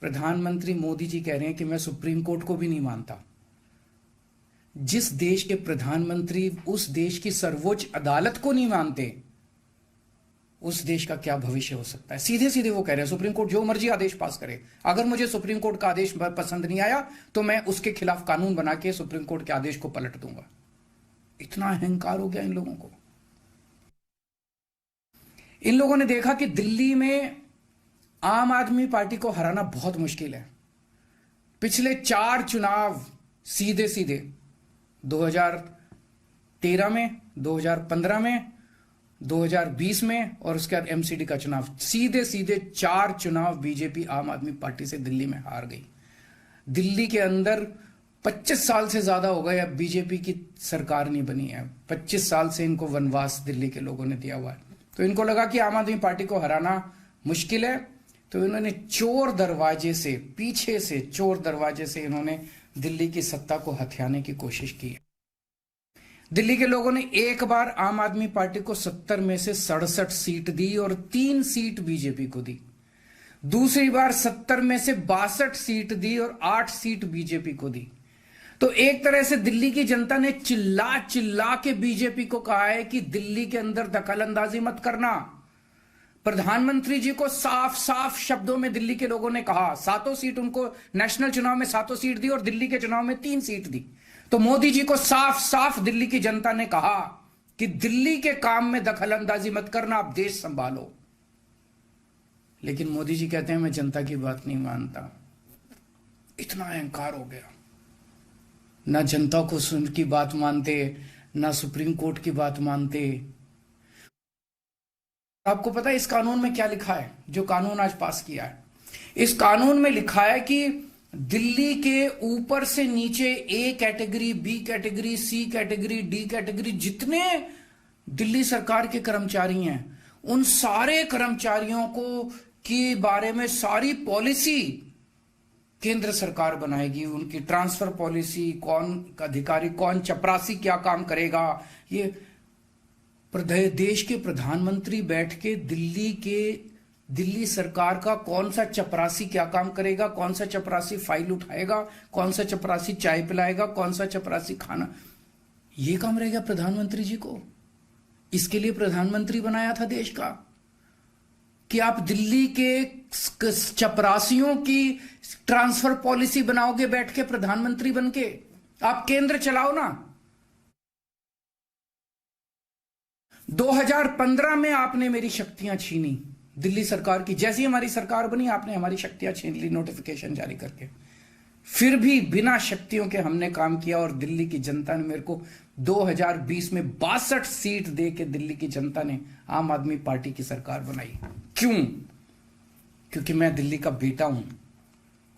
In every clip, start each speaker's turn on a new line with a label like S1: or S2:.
S1: प्रधानमंत्री मोदी जी कह रहे हैं कि मैं सुप्रीम कोर्ट को भी नहीं मानता। जिस देश के प्रधानमंत्री उस देश की सर्वोच्च अदालत को नहीं मानते, उस देश का क्या भविष्य हो सकता है। सीधे सीधे वो कह रहे हैं सुप्रीम कोर्ट जो मर्जी आदेश पास करे, अगर मुझे सुप्रीम कोर्ट का आदेश पसंद नहीं आया तो मैं उसके खिलाफ कानून बना के सुप्रीम कोर्ट के आदेश को पलट दूंगा। इतना अहंकार हो गया इन लोगों को। इन लोगों ने देखा कि दिल्ली में आम आदमी पार्टी को हराना बहुत मुश्किल है। पिछले 4 चुनाव सीधे सीधे 2013 में, 2015 में, 2020 में और उसके बाद एमसीडी का चुनाव, सीधे सीधे 4 चुनाव बीजेपी आम आदमी पार्टी से दिल्ली में हार गई। दिल्ली के अंदर 25 साल से ज्यादा हो गए अब बीजेपी की सरकार नहीं बनी है। 25 साल से इनको वनवास दिल्ली के लोगों ने दिया हुआ है। तो इनको लगा कि आम आदमी पार्टी को हराना मुश्किल है, तो इन्होंने चोर दरवाजे से, पीछे से चोर दरवाजे से इन्होंने दिल्ली की सत्ता को हथियाने की कोशिश की। दिल्ली के लोगों ने एक बार आम आदमी पार्टी को 70 में से 67 सीट दी और 3 सीट बीजेपी को दी। दूसरी बार 70 में से 62 सीट दी और 8 सीट बीजेपी को दी। तो एक तरह से दिल्ली की जनता ने चिल्ला चिल्ला के बीजेपी को कहा है कि दिल्ली के अंदर दखलंदाजी मत करना। प्रधानमंत्री जी को साफ साफ शब्दों में दिल्ली के लोगों ने कहा, 7 सीट उनको नेशनल चुनाव में 7 सीट दी और दिल्ली के चुनाव में 3 सीट दी। तो मोदी जी को साफ साफ दिल्ली की जनता ने कहा कि दिल्ली के काम में दखलंदाजी मत करना, आप देश संभालो। लेकिन मोदी जी कहते हैं मैं जनता की बात नहीं मानता। इतना अहंकार हो गया, ना जनता को सुन की बात मानते, ना सुप्रीम कोर्ट की बात मानते। आपको पता है इस कानून में क्या लिखा है, जो कानून आज पास किया है? इस कानून में लिखा है कि दिल्ली के ऊपर से नीचे A category, B category, C category, D category, जितने दिल्ली सरकार के कर्मचारी हैं, उन सारे कर्मचारियों को के बारे में सारी पॉलिसी केंद्र सरकार बनाएगी। उनकी ट्रांसफर पॉलिसी, कौन अधिकारी, कौन चपरासी क्या काम करेगा, ये देश के प्रधानमंत्री बैठ के दिल्ली सरकार का कौन सा चपरासी क्या काम करेगा, कौन सा चपरासी फाइल उठाएगा, कौन सा चपरासी चाय पिलाएगा, कौन सा चपरासी खाना, ये काम रहेगा प्रधानमंत्री जी को। इसके लिए प्रधानमंत्री बनाया था देश का कि आप दिल्ली के चपरासियों की ट्रांसफर पॉलिसी बनाओगे बैठ के प्रधानमंत्री बनके, आप केंद्र चलाओ ना। 2015 में आपने मेरी शक्तियां छीनी दिल्ली सरकार की, जैसी हमारी सरकार बनी आपने हमारी शक्तियां छीन ली नोटिफिकेशन जारी करके। फिर भी बिना शक्तियों के हमने काम किया और दिल्ली की जनता ने मेरे को 2020 में 62 सीट दे के दिल्ली की जनता ने आम आदमी पार्टी की सरकार बनाई। क्यों? क्योंकि मैं दिल्ली का बेटा हूं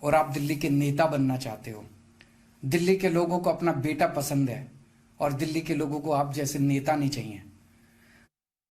S1: और आप दिल्ली के नेता बनना चाहते हो। दिल्ली के लोगों को अपना बेटा पसंद है और दिल्ली के लोगों को आप जैसे नेता नहीं चाहिए।